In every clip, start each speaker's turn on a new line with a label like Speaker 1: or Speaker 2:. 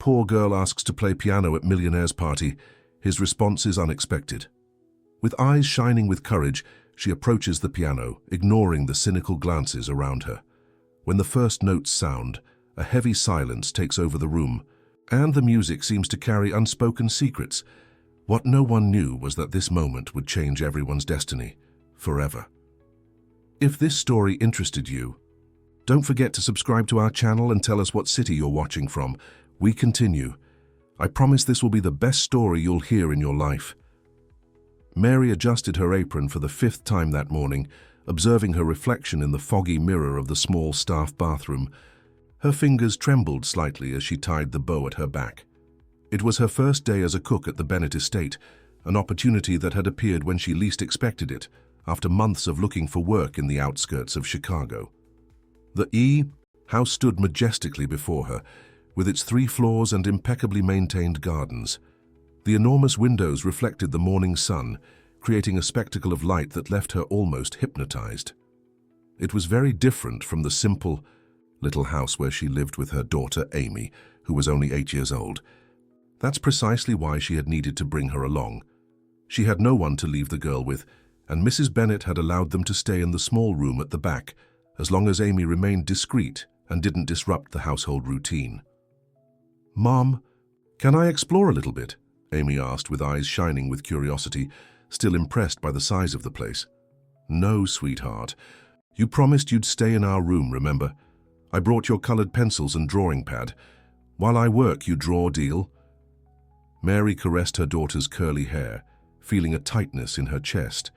Speaker 1: Poor girl asks to play piano at Millionaire's party. His response is unexpected. With eyes shining with courage, she approaches the piano, ignoring the cynical glances around her. When the first notes sound, a heavy silence takes over the room, and the music seems to carry unspoken secrets. What no one knew was that this moment would change everyone's destiny, forever. If this story interested you, don't forget to subscribe to our channel and tell us what city you're watching from. We continue. I promise this will be the best story you'll hear in your life. Mary adjusted her apron for the 5th time that morning, observing her reflection in the foggy mirror of the small staff bathroom. Her fingers trembled slightly as she tied the bow at her back. It was her first day as a cook at the Bennett estate, an opportunity that had appeared when she least expected it, after months of looking for work in the outskirts of Chicago. The E house stood majestically before her, with its 3 floors and impeccably maintained gardens. The enormous windows reflected the morning sun, creating a spectacle of light that left her almost hypnotized. It was very different from the simple little house where she lived with her daughter Amy, who was only 8 years old. That's precisely why she had needed to bring her along. She had no one to leave the girl with, and Mrs. Bennett had allowed them to stay in the small room at the back, as long as Amy remained discreet and didn't disrupt the household routine. "Mom, can I explore a little bit?" Amy asked, with eyes shining with curiosity, still impressed by the size of the place. "No, sweetheart. You promised you'd stay in our room, remember? I brought your colored pencils and drawing pad. While I work, you draw, deal?" Mary caressed her daughter's curly hair, feeling a tightness in her chest.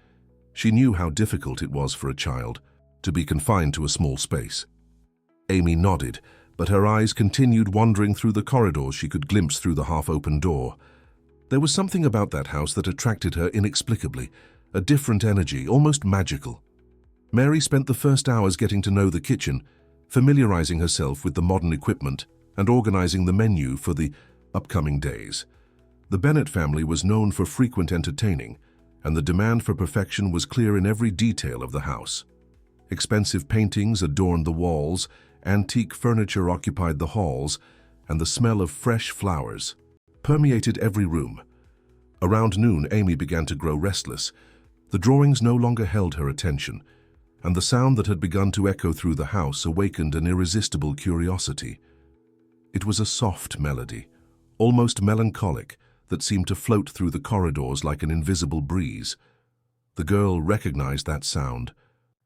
Speaker 1: She knew how difficult it was for a child to be confined to a small space. Amy nodded, but her eyes continued wandering through the corridors she could glimpse through the half-open door. There was something about that house that attracted her inexplicably, a different energy, almost magical. Mary spent the first hours getting to know the kitchen, familiarizing herself with the modern equipment and organizing the menu for the upcoming days. The Bennett family was known for frequent entertaining, and the demand for perfection was clear in every detail of the house. Expensive paintings adorned the walls, antique furniture occupied the halls, and the smell of fresh flowers permeated every room. Around noon, Amy began to grow restless. The drawings no longer held her attention, and the sound that had begun to echo through the house awakened an irresistible curiosity. It was a soft melody, almost melancholic, that seemed to float through the corridors like an invisible breeze. The girl recognized that sound.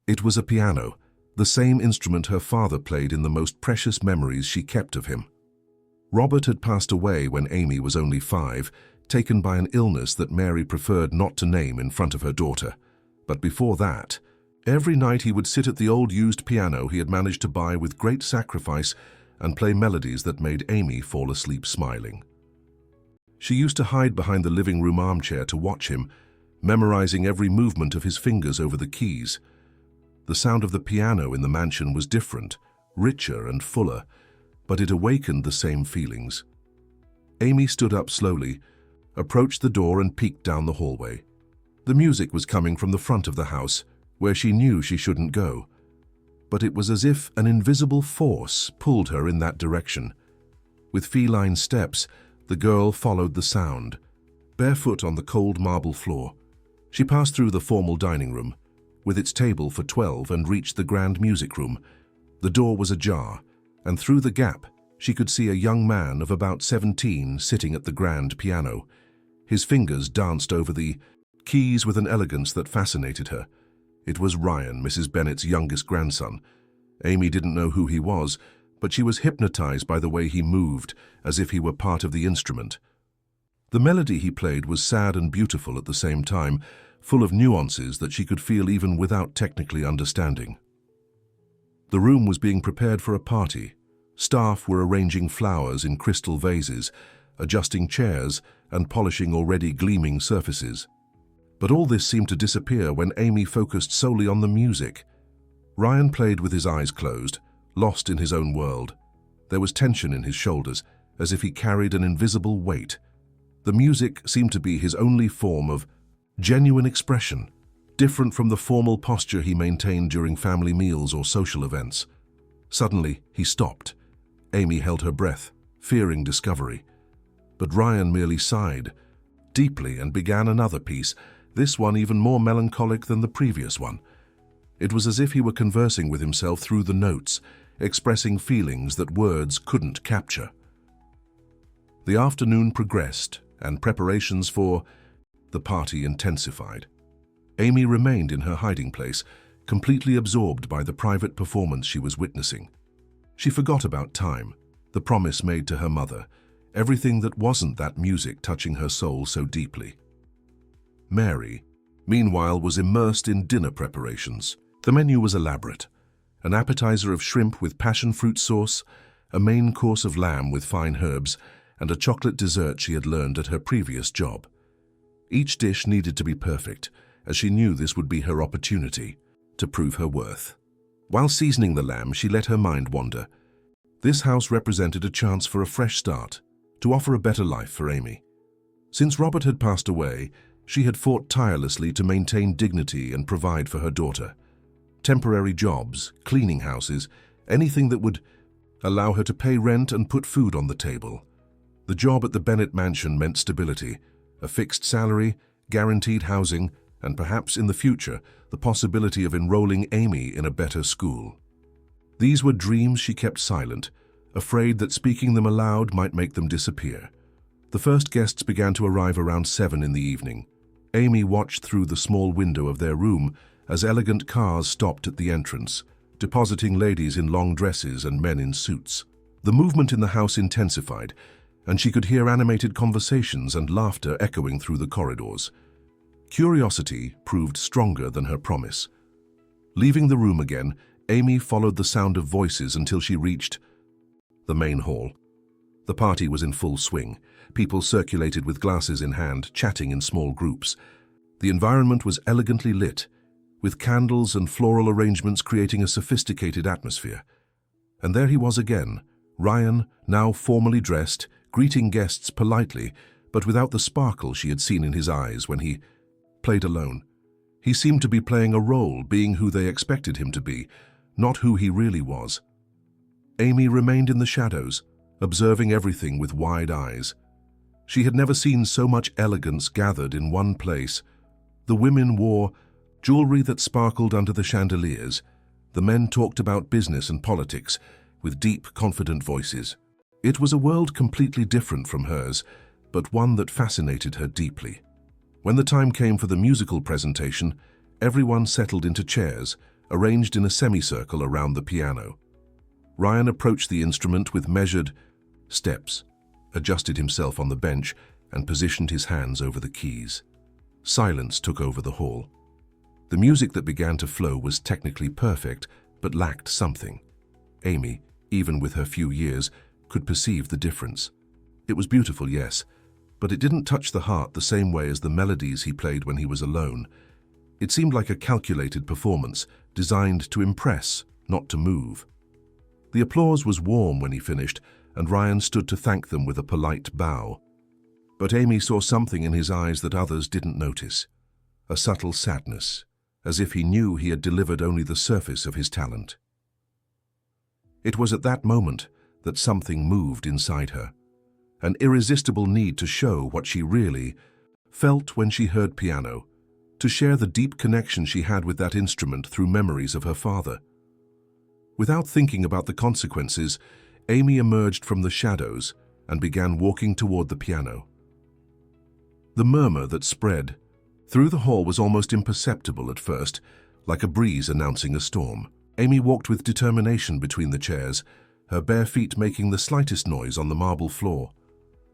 Speaker 1: It was a piano, the same instrument her father played in the most precious memories she kept of him. Robert had passed away when Amy was only 5, taken by an illness that Mary preferred not to name in front of her daughter. But before that, every night he would sit at the old used piano he had managed to buy with great sacrifice and play melodies that made Amy fall asleep smiling. She used to hide behind the living room armchair to watch him, memorizing every movement of his fingers over the keys. The sound of the piano in the mansion was different, richer and fuller, but it awakened the same feelings. Amy stood up slowly, approached the door and peeked down the hallway. The music was coming from the front of the house, where she knew she shouldn't go. But it was as if an invisible force pulled her in that direction. With feline steps, the girl followed the sound. Barefoot on the cold marble floor, she passed through the formal dining room, with its table for 12, and reached the grand music room. The door was ajar, and through the gap, she could see a young man of about 17 sitting at the grand piano. His fingers danced over the keys with an elegance that fascinated her. It was Ryan, Mrs. Bennett's youngest grandson. Amy didn't know who he was, but she was hypnotized by the way he moved, as if he were part of the instrument. The melody he played was sad and beautiful at the same time, full of nuances that she could feel even without technically understanding. The room was being prepared for a party. Staff were arranging flowers in crystal vases, adjusting chairs, and polishing already gleaming surfaces. But all this seemed to disappear when Amy focused solely on the music. Ryan played with his eyes closed, lost in his own world. There was tension in his shoulders, as if he carried an invisible weight. The music seemed to be his only form of genuine expression, different from the formal posture he maintained during family meals or social events. Suddenly, he stopped. Amy held her breath, fearing discovery. But Ryan merely sighed deeply and began another piece, this one even more melancholic than the previous one. It was as if he were conversing with himself through the notes, expressing feelings that words couldn't capture. The afternoon progressed, and preparations for the party intensified. Amy remained in her hiding place, completely absorbed by the private performance she was witnessing. She forgot about time, the promise made to her mother, everything that wasn't that music touching her soul so deeply. Mary, meanwhile, was immersed in dinner preparations. The menu was elaborate: an appetizer of shrimp with passion fruit sauce, a main course of lamb with fine herbs, and a chocolate dessert she had learned at her previous job. Each dish needed to be perfect, as she knew this would be her opportunity to prove her worth. While seasoning the lamb, she let her mind wander. This house represented a chance for a fresh start, to offer a better life for Amy. Since Robert had passed away, she had fought tirelessly to maintain dignity and provide for her daughter. Temporary jobs, cleaning houses, anything that would allow her to pay rent and put food on the table. The job at the Bennett mansion meant stability, a fixed salary, guaranteed housing, and perhaps in the future, the possibility of enrolling Amy in a better school. These were dreams she kept silent, afraid that speaking them aloud might make them disappear. The first guests began to arrive around 7 in the evening. Amy watched through the small window of their room as elegant cars stopped at the entrance, depositing ladies in long dresses and men in suits. The movement in the house intensified, and she could hear animated conversations and laughter echoing through the corridors. Curiosity proved stronger than her promise. Leaving the room again, Amy followed the sound of voices until she reached the main hall. The party was in full swing. People circulated with glasses in hand, chatting in small groups. The environment was elegantly lit, with candles and floral arrangements creating a sophisticated atmosphere. And there he was again, Ryan, now formally dressed, greeting guests politely, but without the sparkle she had seen in his eyes when he played alone. He seemed to be playing a role, being who they expected him to be, not who he really was. Amy remained in the shadows, observing everything with wide eyes. She had never seen so much elegance gathered in one place. The women wore jewelry that sparkled under the chandeliers. The men talked about business and politics with deep, confident voices. It was a world completely different from hers, but one that fascinated her deeply. When the time came for the musical presentation, everyone settled into chairs, arranged in a semicircle around the piano. Ryan approached the instrument with measured steps, adjusted himself on the bench, and positioned his hands over the keys. Silence took over the hall. The music that began to flow was technically perfect, but lacked something. Amy, even with her few years, could perceive the difference. It was beautiful, yes, but it didn't touch the heart the same way as the melodies he played when he was alone. It seemed like a calculated performance, designed to impress, not to move. The applause was warm when he finished, and Ryan stood to thank them with a polite bow. But Amy saw something in his eyes that others didn't notice, a subtle sadness, as if he knew he had delivered only the surface of his talent. It was at that moment that something moved inside her, an irresistible need to show what she really felt when she heard piano, to share the deep connection she had with that instrument through memories of her father. Without thinking about the consequences, Amy emerged from the shadows and began walking toward the piano. The murmur that spread through the hall was almost imperceptible at first, like a breeze announcing a storm. Amy walked with determination between the chairs, her bare feet making the slightest noise on the marble floor.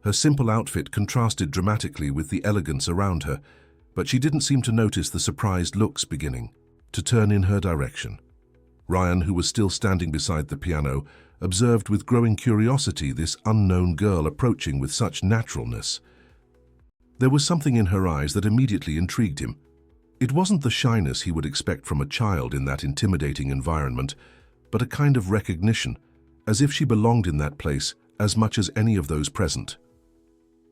Speaker 1: Her simple outfit contrasted dramatically with the elegance around her, but she didn't seem to notice the surprised looks beginning to turn in her direction. Ryan, who was still standing beside the piano, observed with growing curiosity this unknown girl approaching with such naturalness. There was something in her eyes that immediately intrigued him. It wasn't the shyness he would expect from a child in that intimidating environment, but a kind of recognition, as if she belonged in that place as much as any of those present.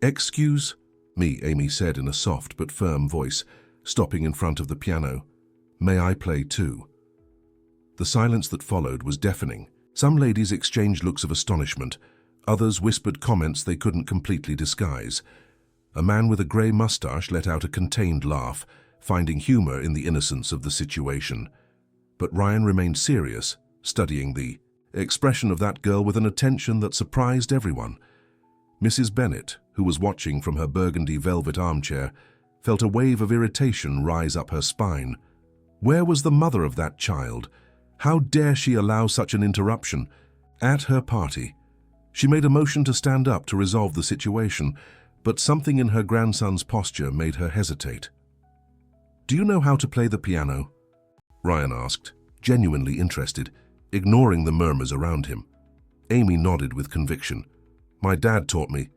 Speaker 1: "Excuse me," Amy said in a soft but firm voice, stopping in front of the piano. "May I play too?" The silence that followed was deafening. Some ladies exchanged looks of astonishment, Others whispered comments they couldn't completely disguise. A man with a grey mustache let out a contained laugh, finding humor in the innocence of the situation. But Ryan remained serious, studying the expression of that girl with an attention that surprised everyone. Mrs. Bennet, who was watching from her burgundy velvet armchair, felt a wave of irritation rise up her spine. Where was the mother of that child? How dare she allow such an interruption? At her party. She made a motion to stand up to resolve the situation, but something in her grandson's posture made her hesitate. "Do you know how to play the piano?" Ryan asked, genuinely interested, ignoring the murmurs around him. Amy nodded with conviction. "My dad taught me.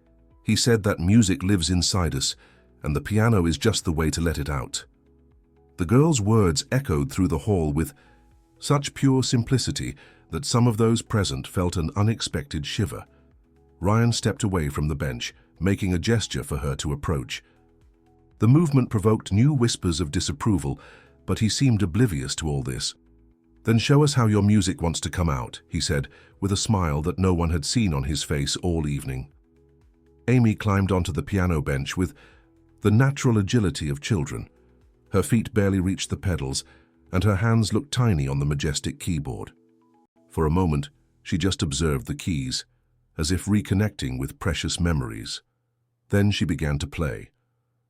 Speaker 1: He said that music lives inside us, and the piano is just the way to let it out." The girl's words echoed through the hall with such pure simplicity that some of those present felt an unexpected shiver. Ryan stepped away from the bench, making a gesture for her to approach. The movement provoked new whispers of disapproval, but he seemed oblivious to all this. "Then show us how your music wants to come out," he said, with a smile that no one had seen on his face all evening. Amy climbed onto the piano bench with the natural agility of children. Her feet barely reached the pedals, and her hands looked tiny on the majestic keyboard. For a moment, she just observed the keys, as if reconnecting with precious memories. Then she began to play.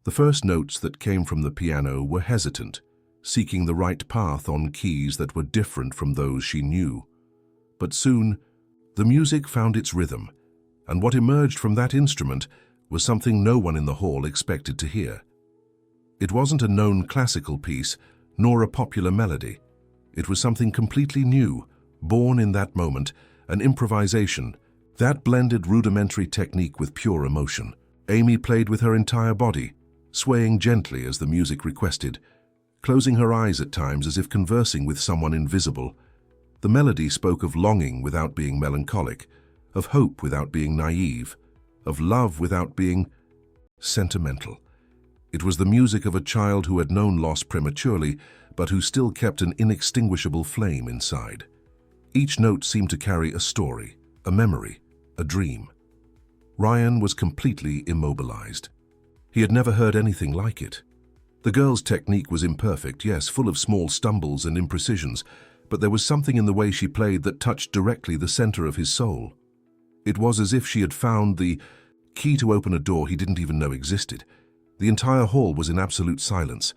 Speaker 1: The first notes that came from the piano were hesitant, seeking the right path on keys that were different from those she knew. But soon, the music found its rhythm, and what emerged from that instrument was something no one in the hall expected to hear. It wasn't a known classical piece, nor a popular melody. It was something completely new, born in that moment, an improvisation that blended rudimentary technique with pure emotion. Amy played with her entire body, swaying gently as the music requested, closing her eyes at times as if conversing with someone invisible. The melody spoke of longing without being melancholic, of hope without being naive, of love without being sentimental. It was the music of a child who had known loss prematurely, but who still kept an inextinguishable flame inside. Each note seemed to carry a story, a memory, a dream. Ryan was completely immobilized. He had never heard anything like it. The girl's technique was imperfect, yes, full of small stumbles and imprecisions, but there was something in the way she played that touched directly the center of his soul. It was as if she had found the key to open a door he didn't even know existed. The entire hall was in absolute silence.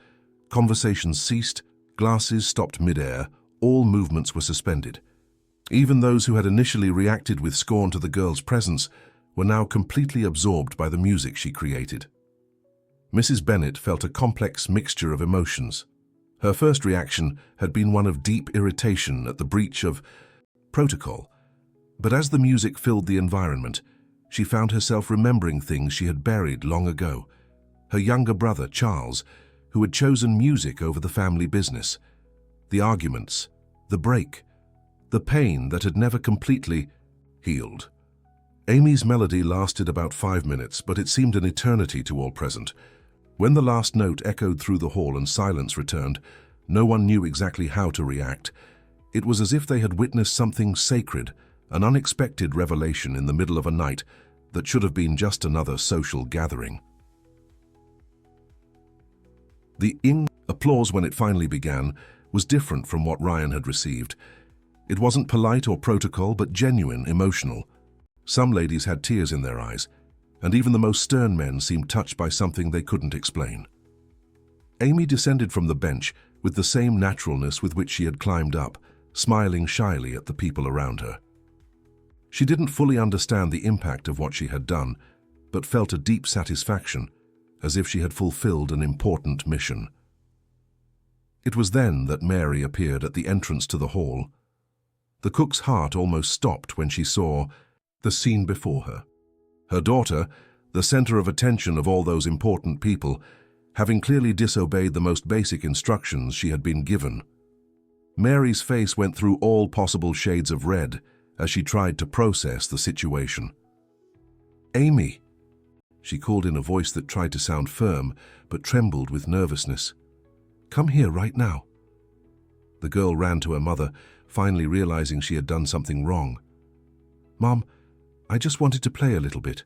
Speaker 1: Conversations ceased, glasses stopped mid-air, all movements were suspended. Even those who had initially reacted with scorn to the girl's presence were now completely absorbed by the music she created. Mrs. Bennet felt a complex mixture of emotions. Her first reaction had been one of deep irritation at the breach of protocol, but as the music filled the environment, she found herself remembering things she had buried long ago. Her younger brother, Charles, who had chosen music over the family business. The arguments, the break, the pain that had never completely healed. Amy's melody lasted about 5 minutes, but it seemed an eternity to all present. When the last note echoed through the hall and silence returned, no one knew exactly how to react. It was as if they had witnessed something sacred, an unexpected revelation in the middle of a night that should have been just another social gathering. The applause when it finally began was different from what Ryan had received. It wasn't polite or protocol, but genuine, emotional. Some ladies had tears in their eyes, and even the most stern men seemed touched by something they couldn't explain. Amy descended from the bench with the same naturalness with which she had climbed up, smiling shyly at the people around her. She didn't fully understand the impact of what she had done, but felt a deep satisfaction, as if she had fulfilled an important mission. It was then that Mary appeared at the entrance to the hall. The cook's heart almost stopped when she saw the scene before her. Her daughter, the center of attention of all those important people, having clearly disobeyed the most basic instructions she had been given. Mary's face went through all possible shades of red as she tried to process the situation. "Amy," she called in a voice that tried to sound firm but trembled with nervousness. "Come here right now." The girl ran to her mother, finally realizing she had done something wrong. "Mom, I just wanted to play a little bit.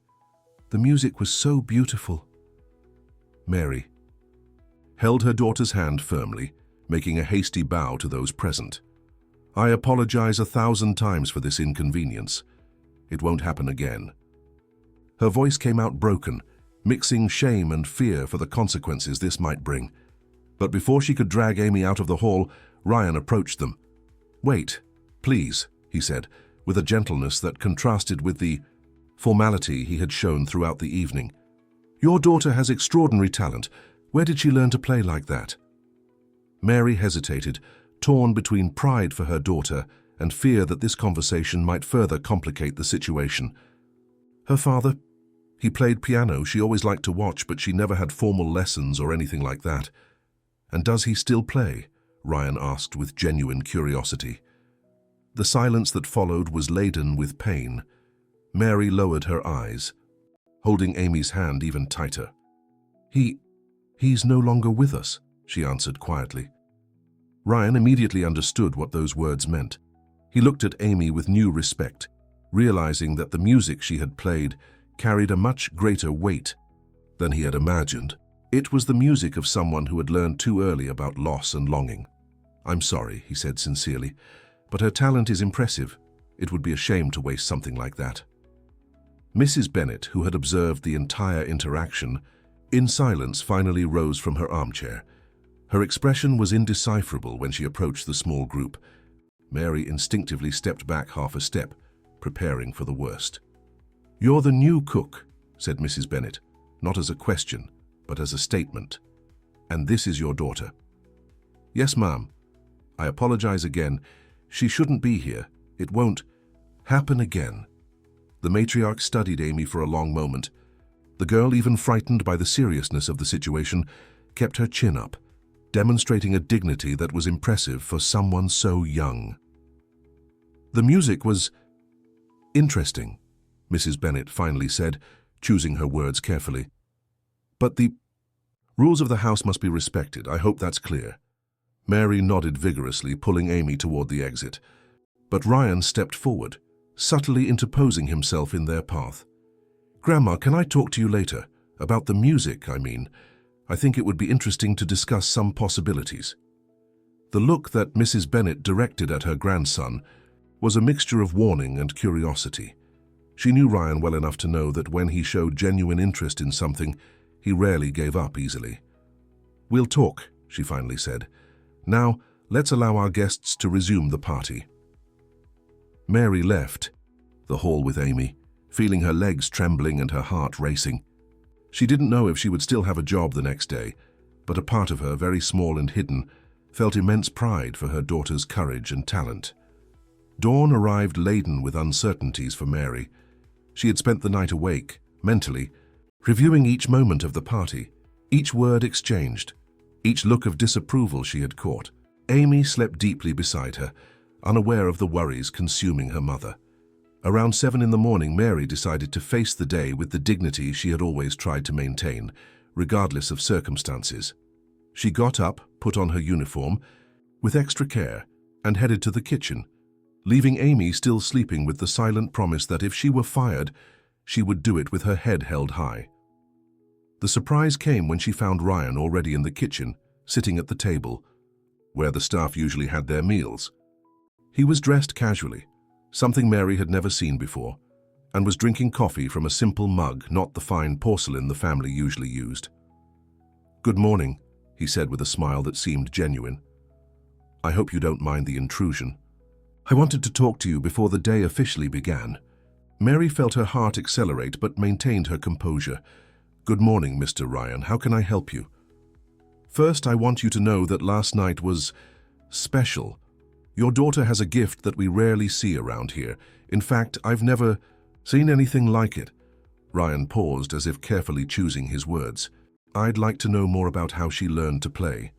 Speaker 1: The music was so beautiful. Mary held her daughter's hand firmly, making a hasty bow to those present. I apologize 1,000 times for this inconvenience. It won't happen again. Her voice came out broken, mixing shame and fear for the consequences this might bring. But before she could drag Amy out of the hall, Ryan approached them. "Wait, please," he said, with a gentleness that contrasted with the formality he had shown throughout the evening. "Your daughter has extraordinary talent. Where did she learn to play like that?" Mary hesitated, torn between pride for her daughter and fear that this conversation might further complicate the situation. "Her father, he played piano. She always liked to watch, but she never had formal lessons or anything like that." "And does he still play?" Ryan asked with genuine curiosity. The silence that followed was laden with pain. Mary lowered her eyes, holding Amy's hand even tighter. He's no longer with us," she answered quietly. Ryan immediately understood what those words meant. He looked at Amy with new respect, realizing that the music she had played carried a much greater weight than he had imagined. It was the music of someone who had learned too early about loss and longing. "I'm sorry," he said sincerely, "but her talent is impressive. It would be a shame to waste something like that." Mrs. Bennet, who had observed the entire interaction, in silence finally rose from her armchair. Her expression was indecipherable when she approached the small group. Mary instinctively stepped back half a step, preparing for the worst. "You're the new cook," said Mrs. Bennet, not as a question, but as a statement. "And this is your daughter." "Yes, ma'am. I apologize again. She shouldn't be here. It won't happen again." The matriarch studied Amy for a long moment. The girl, even frightened by the seriousness of the situation, kept her chin up, demonstrating a dignity that was impressive for someone so young. "The music was interesting," Mrs. Bennet finally said, choosing her words carefully. "But the rules of the house must be respected. I hope that's clear." Mary nodded vigorously, pulling Amy toward the exit. But Ryan stepped forward, subtly interposing himself in their path. "Grandma, can I talk to you later? About the music, I mean. I think it would be interesting to discuss some possibilities." The look that Mrs. Bennet directed at her grandson was a mixture of warning and curiosity. She knew Ryan well enough to know that when he showed genuine interest in something, he rarely gave up easily. "We'll talk," she finally said. "Now, let's allow our guests to resume the party." Mary left the hall with Amy, feeling her legs trembling and her heart racing. She didn't know if she would still have a job the next day, but a part of her, very small and hidden, felt immense pride for her daughter's courage and talent. Dawn arrived laden with uncertainties for Mary. She had spent the night awake, mentally, reviewing each moment of the party, each word exchanged, each look of disapproval she had caught. Amy slept deeply beside her, unaware of the worries consuming her mother. Around 7 in the morning, Mary decided to face the day with the dignity she had always tried to maintain, regardless of circumstances. She got up, put on her uniform, with extra care, and headed to the kitchen, leaving Amy still sleeping with the silent promise that if she were fired, she would do it with her head held high. The surprise came when she found Ryan already in the kitchen, sitting at the table, where the staff usually had their meals. He was dressed casually, something Mary had never seen before, and was drinking coffee from a simple mug, not the fine porcelain the family usually used. "Good morning," he said with a smile that seemed genuine. "I hope you don't mind the intrusion. I wanted to talk to you before the day officially began." Mary felt her heart accelerate but maintained her composure. "Good morning, Mr. Ryan. How can I help you?" "First, I want you to know that last night was special. Your daughter has a gift that we rarely see around here. In fact, I've never seen anything like it." Ryan paused as if carefully choosing his words. "I'd like to know more about how she learned to play."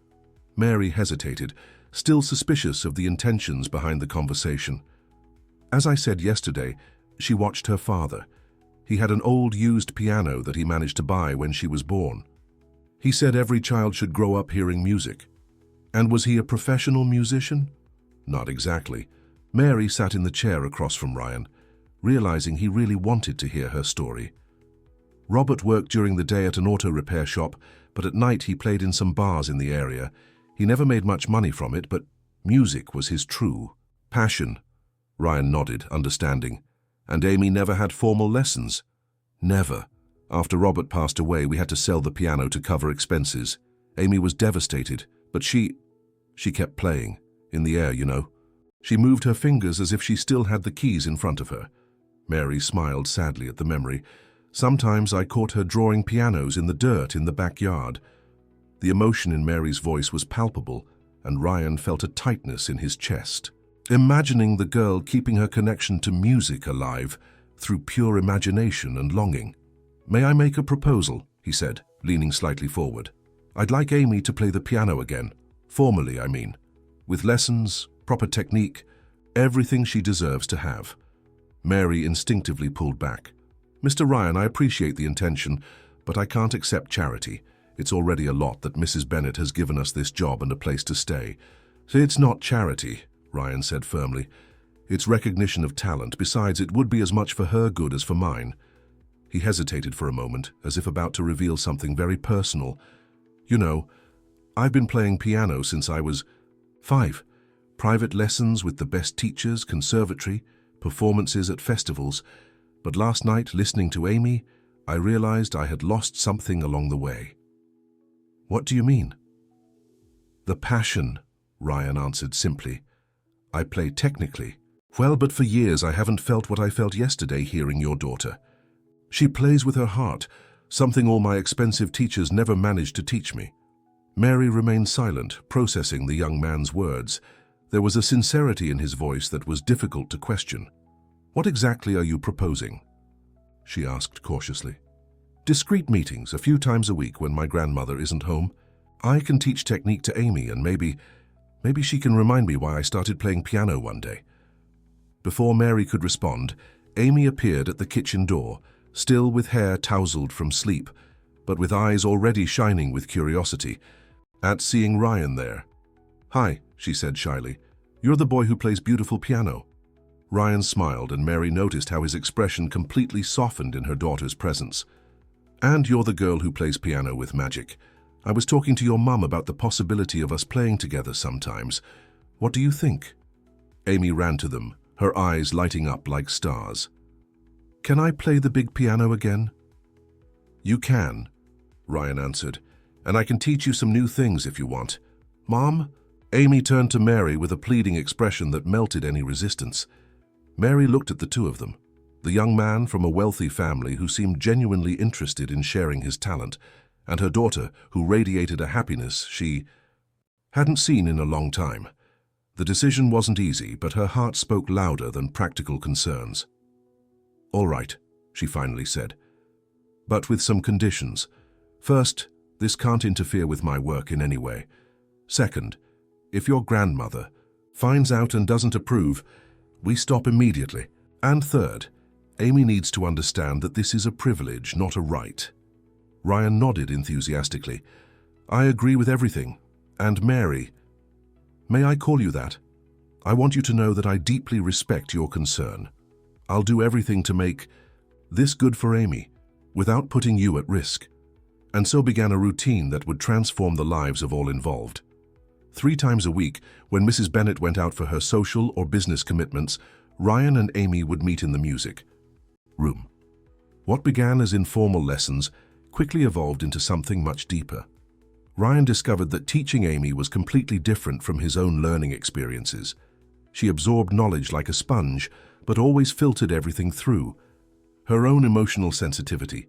Speaker 1: Mary hesitated, still suspicious of the intentions behind the conversation. "As I said yesterday, she watched her father. He had an old used piano that he managed to buy when she was born. He said every child should grow up hearing music." "And was he a professional musician?" "Not exactly." Mary sat in the chair across from Ryan. realizing he really wanted to hear her story. Robert worked during the day at an auto repair shop, but at night he played in some bars in the area. He never made much money from it, but music was his true passion. Ryan nodded, understanding. And Amy never had formal lessons? Never. After Robert passed away, we had to sell the piano to cover expenses. Amy was devastated, but she kept playing, in the air, you know. She moved her fingers as if she still had the keys in front of her. Mary smiled sadly at the memory. Sometimes I caught her drawing pianos in the dirt in the backyard. The emotion in Mary's voice was palpable, and Ryan felt a tightness in his chest, imagining the girl keeping her connection to music alive through pure imagination and longing. "May I make a proposal?" he said, leaning slightly forward. "I'd like Amy to play the piano again, formally, I mean, with lessons, proper technique, everything she deserves to have." Mary instinctively pulled back. "Mr. Ryan, I appreciate the intention, but I can't accept charity. It's already a lot that Mrs. Bennett has given us this job and a place to stay." "It's not charity," Ryan said firmly. "It's recognition of talent. Besides, it would be as much for her good as for mine." He hesitated for a moment, as if about to reveal something very personal. "You know, I've been playing piano since I was 5. Private lessons with the best teachers, conservatory, performances at festivals. But last night, listening to Amy, I realized I had lost something along the way." "What do you mean?" "The passion," Ryan answered simply. "I play technically. Well, but for years I haven't felt what I felt yesterday hearing your daughter. She plays with her heart, something all my expensive teachers never managed to teach me." Mary remained silent, processing the young man's words. There was a sincerity in his voice that was difficult to question. "What exactly are you proposing?" she asked cautiously. "Discreet meetings, a few times a week when my grandmother isn't home. I can teach technique to Amy, and maybe she can remind me why I started playing piano one day." Before Mary could respond, Amy appeared at the kitchen door, still with hair tousled from sleep, but with eyes already shining with curiosity at seeing Ryan there. "Hi," she said shyly. "You're the boy who plays beautiful piano." Ryan smiled, and Mary noticed how his expression completely softened in her daughter's presence. "And you're the girl who plays piano with magic. I was talking to your mum about the possibility of us playing together sometimes. What do you think?" Amy ran to them, her eyes lighting up like stars. "Can I play the big piano again?" "You can," Ryan answered, "and I can teach you some new things if you want." "Mom?" Amy turned to Mary with a pleading expression that melted any resistance. Mary looked at the two of them, the young man from a wealthy family who seemed genuinely interested in sharing his talent, and her daughter who radiated a happiness she hadn't seen in a long time. The decision wasn't easy, but her heart spoke louder than practical concerns. "All right," she finally said, "but with some conditions. First, this can't interfere with my work in any way. Second, if your grandmother finds out and doesn't approve, we stop immediately. And third, Amy needs to understand that this is a privilege, not a right." Ryan nodded enthusiastically. "I agree with everything. And Mary, may I call you that? I want you to know that I deeply respect your concern. I'll do everything to make this good for Amy, without putting you at risk." And so began a routine that would transform the lives of all involved. 3 times a week, when Mrs. Bennett went out for her social or business commitments, Ryan and Amy would meet in the music room. What began as informal lessons quickly evolved into something much deeper. Ryan discovered that teaching Amy was completely different from his own learning experiences. She absorbed knowledge like a sponge, but always filtered everything through her own emotional sensitivity.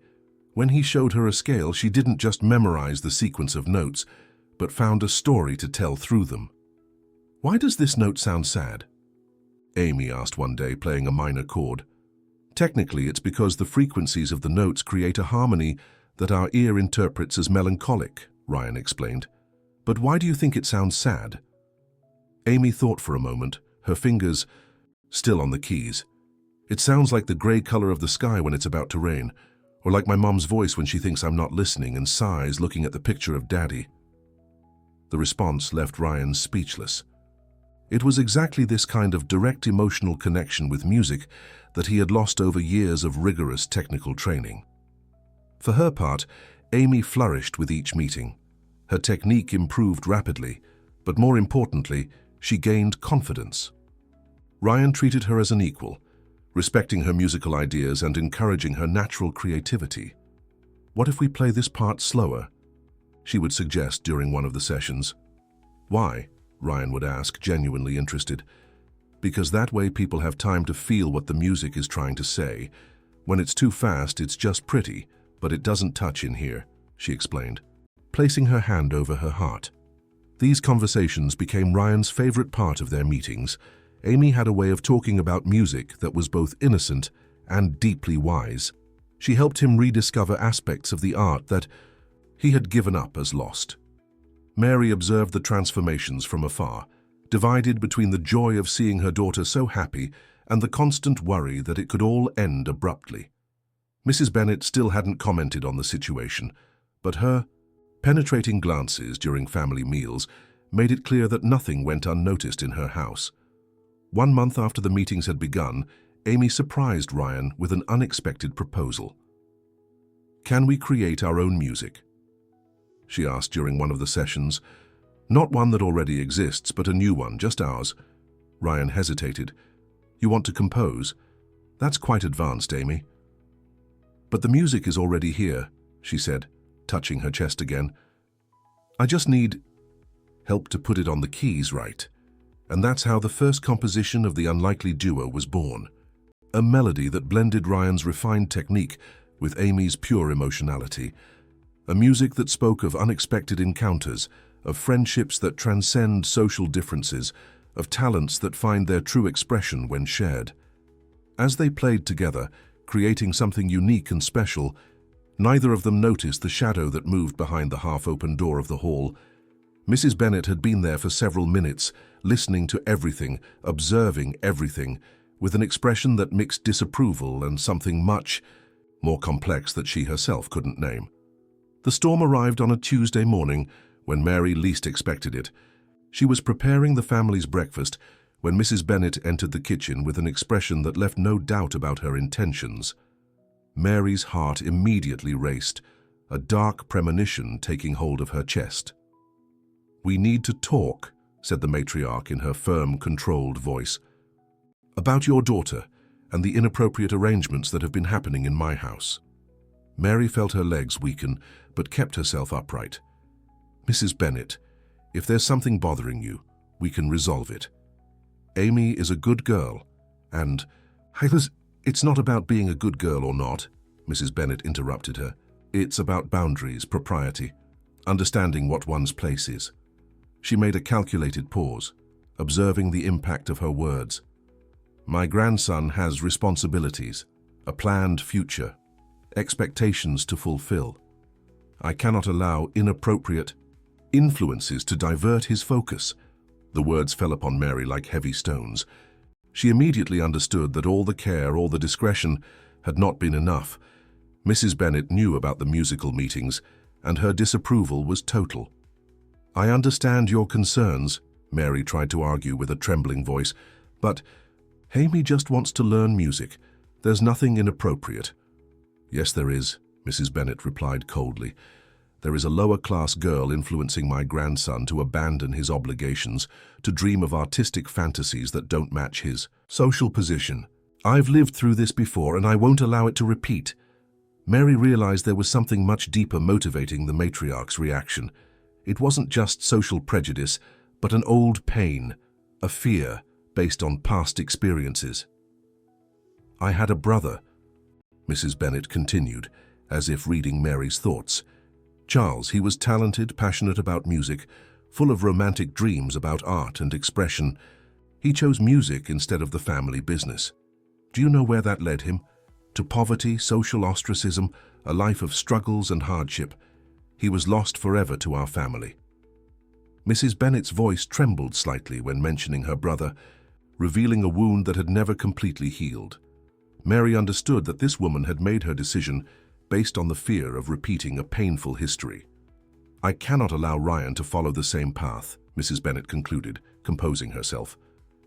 Speaker 1: When he showed her a scale, she didn't just memorize the sequence of notes, but found a story to tell through them. "Why does this note sound sad?" Amy asked one day, playing a minor chord. "Technically, it's because the frequencies of the notes create a harmony that our ear interprets as melancholic," Ryan explained. "But why do you think it sounds sad?" Amy thought for a moment, her fingers still on the keys. "It sounds like the gray color of the sky when it's about to rain, or like my mom's voice when she thinks I'm not listening and sighs looking at the picture of Daddy." The response left Ryan speechless. It was exactly this kind of direct emotional connection with music that he had lost over years of rigorous technical training. For her part, Amy flourished with each meeting. Her technique improved rapidly, but more importantly, she gained confidence. Ryan treated her as an equal, respecting her musical ideas and encouraging her natural creativity. "What if we play this part slower?" she would suggest during one of the sessions. "Why?" Ryan would ask, genuinely interested. "Because that way people have time to feel what the music is trying to say. When it's too fast, it's just pretty, but it doesn't touch in here," she explained, placing her hand over her heart. These conversations became Ryan's favorite part of their meetings. Amy had a way of talking about music that was both innocent and deeply wise. She helped him rediscover aspects of the art that he had given up as lost. Mary observed the transformations from afar, divided between the joy of seeing her daughter so happy and the constant worry that it could all end abruptly. Mrs. Bennet still hadn't commented on the situation, but her penetrating glances during family meals made it clear that nothing went unnoticed in her house. 1 month after the meetings had begun, Amy surprised Ryan with an unexpected proposal. "Can we create our own music?" she asked during one of the sessions. "Not one that already exists, but a new one, just ours." Ryan hesitated. "You want to compose? That's quite advanced, Amy." "But the music is already here," she said, touching her chest again. "I just need help to put it on the keys right." And that's how the first composition of the unlikely duo was born. A melody that blended Ryan's refined technique with Amy's pure emotionality. A music that spoke of unexpected encounters, of friendships that transcend social differences, of talents that find their true expression when shared. As they played together, creating something unique and special, neither of them noticed the shadow that moved behind the half-open door of the hall. Mrs. Bennet had been there for several minutes, listening to everything, observing everything, with an expression that mixed disapproval and something much more complex that she herself couldn't name. The storm arrived on a Tuesday morning when Mary least expected it. She was preparing the family's breakfast when Mrs. Bennet entered the kitchen with an expression that left no doubt about her intentions. Mary's heart immediately raced, a dark premonition taking hold of her chest. "We need to talk," said the matriarch in her firm, controlled voice, "about your daughter and the inappropriate arrangements that have been happening in my house." Mary felt her legs weaken, but kept herself upright. "Mrs. Bennet, if there's something bothering you, we can resolve it. Amy is a good girl, and—" "It's not about being a good girl or not," Mrs. Bennet interrupted her. "It's about boundaries, propriety, understanding what one's place is." She made a calculated pause, observing the impact of her words. "My grandson has responsibilities, a planned future, expectations to fulfill. I cannot allow inappropriate influences to divert his focus." The words fell upon Mary like heavy stones. She immediately understood that all the care, all the discretion had not been enough. Mrs. Bennet knew about the musical meetings, and her disapproval was total. "I understand your concerns," Mary tried to argue with a trembling voice, "but Amy just wants to learn music. There's nothing inappropriate." "Yes, there is," Mrs. Bennet replied coldly. "There is a lower-class girl influencing my grandson to abandon his obligations, to dream of artistic fantasies that don't match his social position. I've lived through this before, and I won't allow it to repeat." Mary realized there was something much deeper motivating the matriarch's reaction. It wasn't just social prejudice, but an old pain, a fear based on past experiences. "I had a brother," Mrs. Bennet continued, as if reading Mary's thoughts. "Charles, he was talented, passionate about music, full of romantic dreams about art and expression. He chose music instead of the family business. Do you know where that led him? To poverty, social ostracism, a life of struggles and hardship. He was lost forever to our family." Mrs. Bennet's voice trembled slightly when mentioning her brother, revealing a wound that had never completely healed. Mary understood that this woman had made her decision based on the fear of repeating a painful history. "I cannot allow Ryan to follow the same path," Mrs. Bennet concluded, composing herself.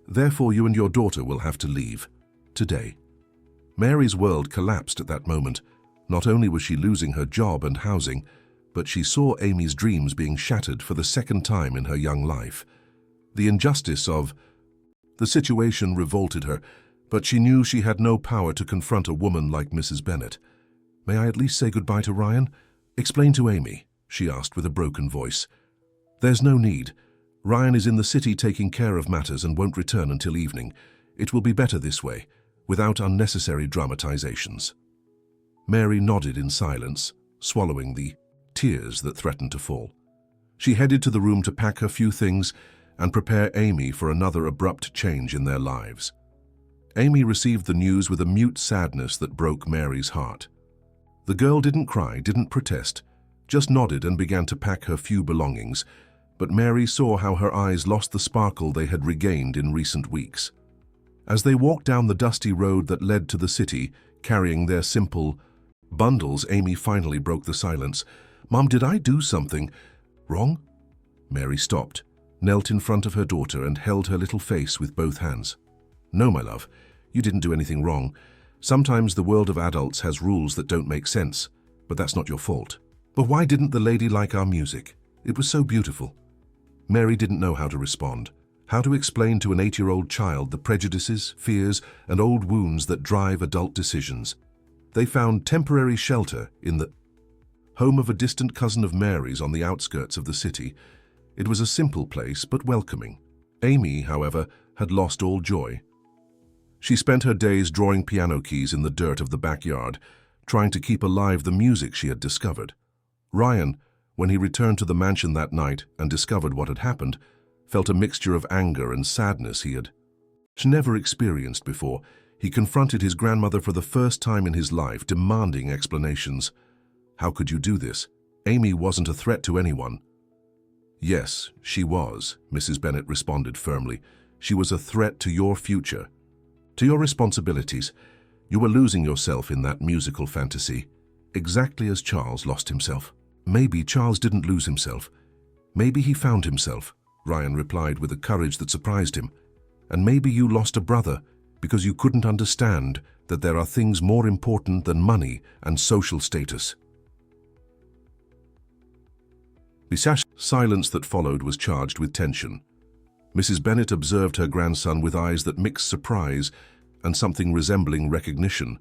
Speaker 1: Therefore, you and your daughter will have to leave. Today." Mary's world collapsed at that moment. Not only was she losing her job and housing, but she saw Amy's dreams being shattered for the second time in her young life. The injustice of the situation revolted her, but she knew she had no power to confront a woman like Mrs. Bennet. "May I at least say goodbye to Ryan? Explain to Amy," she asked with a broken voice. "There's no need. Ryan is in the city taking care of matters and won't return until evening. It will be better this way, without unnecessary dramatizations." Mary nodded in silence, swallowing the tears that threatened to fall. She headed to the room to pack her few things and prepare Amy for another abrupt change in their lives. Amy received the news with a mute sadness that broke Mary's heart. The girl didn't cry, didn't protest, just nodded and began to pack her few belongings, but Mary saw how her eyes lost the sparkle they had regained in recent weeks. As they walked down the dusty road that led to the city, carrying their simple bundles, Amy finally broke the silence. "Mom, did I do something wrong?" Mary stopped, knelt in front of her daughter and held her little face with both hands. "No, my love, you didn't do anything wrong. Sometimes the world of adults has rules that don't make sense, but that's not your fault." "But why didn't the lady like our music? It was so beautiful." Mary didn't know how to respond, how to explain to an 8-year-old child the prejudices, fears, and old wounds that drive adult decisions. They found temporary shelter in the home of a distant cousin of Mary's on the outskirts of the city. It was a simple place, but welcoming. Amy, however, had lost all joy. She spent her days drawing piano keys in the dirt of the backyard, trying to keep alive the music she had discovered. Ryan, when he returned to the mansion that night and discovered what had happened, felt a mixture of anger and sadness he had never experienced before. He confronted his grandmother for the first time in his life, demanding explanations. "How could you do this? Amy wasn't a threat to anyone." "Yes, she was," Mrs. Bennet responded firmly. "She was a threat to your future, to your responsibilities. You were losing yourself in that musical fantasy, exactly as Charles lost himself." "Maybe Charles didn't lose himself. Maybe he found himself," Ryan replied with a courage that surprised him. "And maybe you lost a brother because you couldn't understand that there are things more important than money and social status." The silence that followed was charged with tension. Mrs. Bennet observed her grandson with eyes that mixed surprise and something resembling recognition.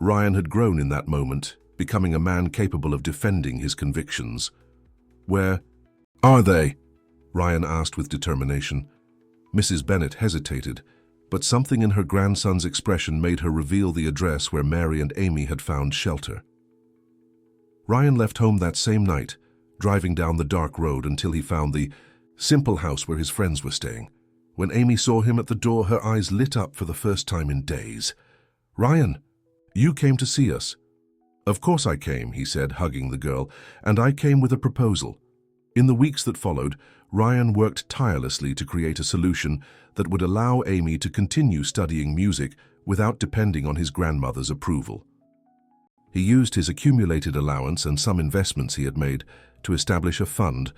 Speaker 1: Ryan had grown in that moment, becoming a man capable of defending his convictions. "Where are they?" Ryan asked with determination. Mrs. Bennet hesitated, but something in her grandson's expression made her reveal the address where Mary and Amy had found shelter. Ryan left home that same night, driving down the dark road until he found the simple house where his friends were staying. When Amy saw him at the door, her eyes lit up for the first time in days. "Ryan, you came to see us." "Of course I came," he said, hugging the girl, "and I came with a proposal." In the weeks that followed, Ryan worked tirelessly to create a solution that would allow Amy to continue studying music without depending on his grandmother's approval. He used his accumulated allowance and some investments he had made to establish a fund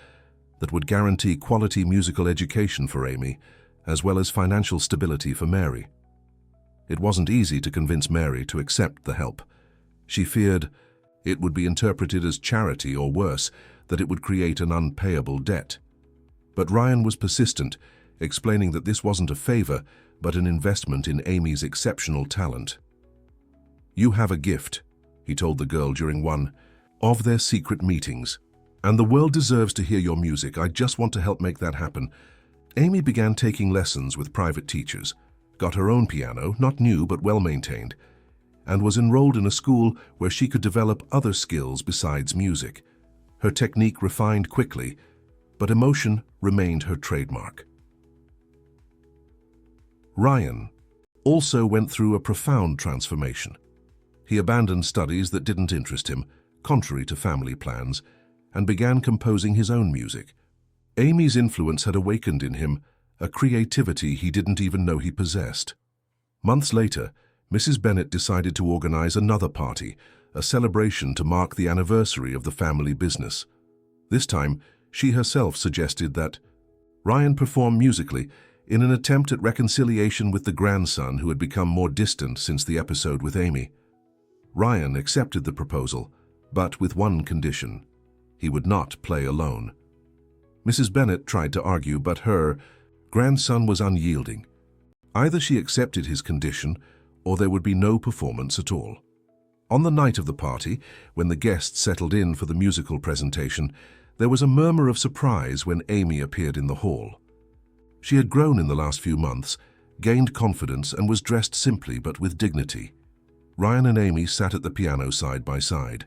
Speaker 1: that would guarantee quality musical education for Amy, as well as financial stability for Mary. It wasn't easy to convince Mary to accept the help. She feared it would be interpreted as charity, or worse, that it would create an unpayable debt. But Ryan was persistent, explaining that this wasn't a favor, but an investment in Amy's exceptional talent. "You have a gift," he told the girl during one of their secret meetings, "and the world deserves to hear your music. I just want to help make that happen." Amy began taking lessons with private teachers, got her own piano, not new but well-maintained, and was enrolled in a school where she could develop other skills besides music. Her technique refined quickly, but emotion remained her trademark. Ryan also went through a profound transformation. He abandoned studies that didn't interest him, contrary to family plans, and began composing his own music. Amy's influence had awakened in him a creativity he didn't even know he possessed. Months later, Mrs. Bennet decided to organize another party, a celebration to mark the anniversary of the family business. This time, she herself suggested that Ryan perform musically, in an attempt at reconciliation with the grandson who had become more distant since the episode with Amy. Ryan accepted the proposal, but with one condition: he would not play alone. Mrs. Bennet tried to argue, but her grandson was unyielding. Either she accepted his condition, or there would be no performance at all. On the night of the party, when the guests settled in for the musical presentation, there was a murmur of surprise when Amy appeared in the hall. She had grown in the last few months, gained confidence, and was dressed simply but with dignity. Ryan and Amy sat at the piano side by side.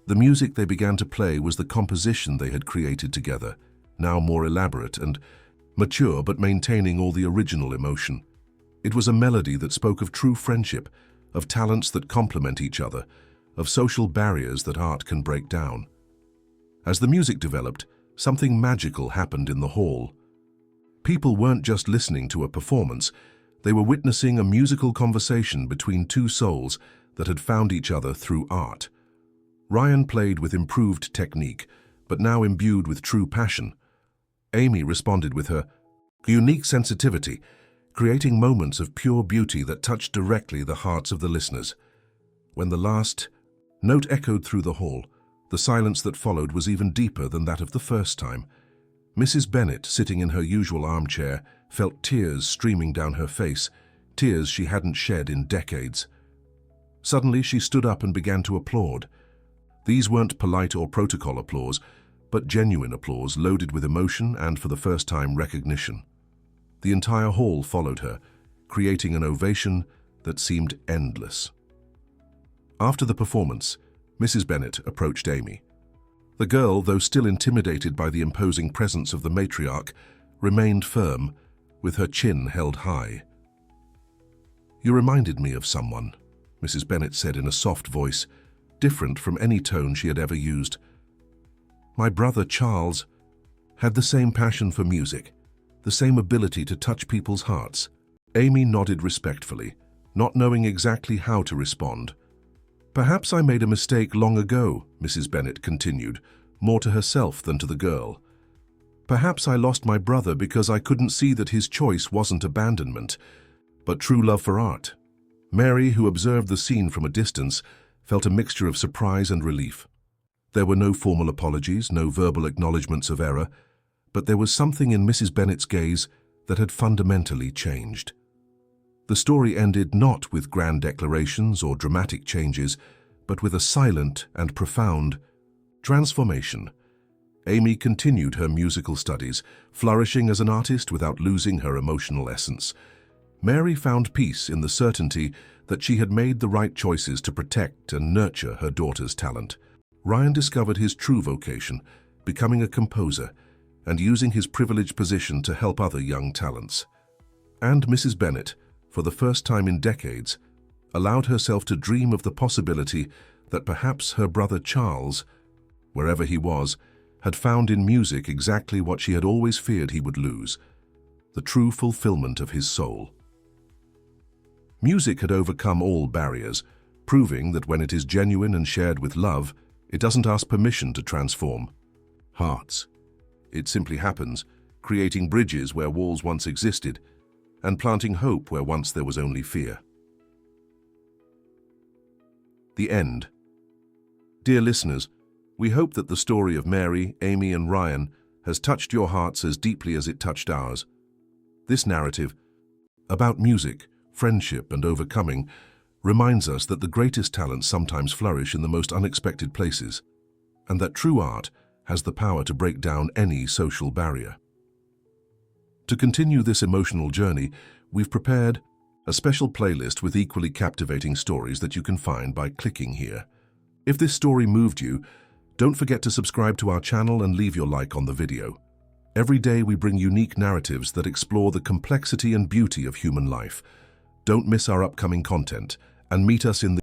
Speaker 1: The music they began to play was the composition they had created together, now more elaborate and mature but maintaining all the original emotion. It was a melody that spoke of true friendship, of talents that complement each other, of social barriers that art can break down. As the music developed, something magical happened in the hall. People weren't just listening to a performance, they were witnessing a musical conversation between two souls that had found each other through art. Ryan played with improved technique, but now imbued with true passion. Amy responded with her unique sensitivity, creating moments of pure beauty that touched directly the hearts of the listeners. When the last note echoed through the hall, the silence that followed was even deeper than that of the first time. Mrs. Bennet, sitting in her usual armchair, felt tears streaming down her face, tears she hadn't shed in decades. Suddenly she stood up and began to applaud. These weren't polite or protocol applause, but genuine applause loaded with emotion and, for the first time, recognition. The entire hall followed her, creating an ovation that seemed endless. After the performance, Mrs. Bennet approached Amy. The girl, though still intimidated by the imposing presence of the matriarch, remained firm, with her chin held high. "You reminded me of someone," Mrs. Bennet said in a soft voice, different from any tone she had ever used. "My brother Charles had the same passion for music, the same ability to touch people's hearts." Amy nodded respectfully, not knowing exactly how to respond. "Perhaps I made a mistake long ago," Mrs. Bennet continued, more to herself than to the girl. "Perhaps I lost my brother because I couldn't see that his choice wasn't abandonment, but true love for art." Mary, who observed the scene from a distance, felt a mixture of surprise and relief. There were no formal apologies, no verbal acknowledgements of error, but there was something in Mrs. Bennet's gaze that had fundamentally changed. The story ended not with grand declarations or dramatic changes, but with a silent and profound transformation. Amy continued her musical studies, flourishing as an artist without losing her emotional essence. Mary found peace in the certainty that she had made the right choices to protect and nurture her daughter's talent. Ryan discovered his true vocation, becoming a composer and using his privileged position to help other young talents. And Mrs. Bennet, for the first time in decades, allowed herself to dream of the possibility that perhaps her brother Charles, wherever he was, had found in music exactly what she had always feared he would lose: the true fulfillment of his soul. Music had overcome all barriers, proving that when it is genuine and shared with love, it doesn't ask permission to transform hearts. It simply happens, creating bridges where walls once existed, and planting hope where once there was only fear. The end. Dear listeners, we hope that the story of Mary, Amy, and Ryan has touched your hearts as deeply as it touched ours. This narrative, about music, friendship, and overcoming, reminds us that the greatest talents sometimes flourish in the most unexpected places, and that true art has the power to break down any social barrier. To continue this emotional journey, we've prepared a special playlist with equally captivating stories that you can find by clicking here. If this story moved you, don't forget to subscribe to our channel and leave your like on the video. Every day we bring unique narratives that explore the complexity and beauty of human life. Don't miss our upcoming content and meet us in the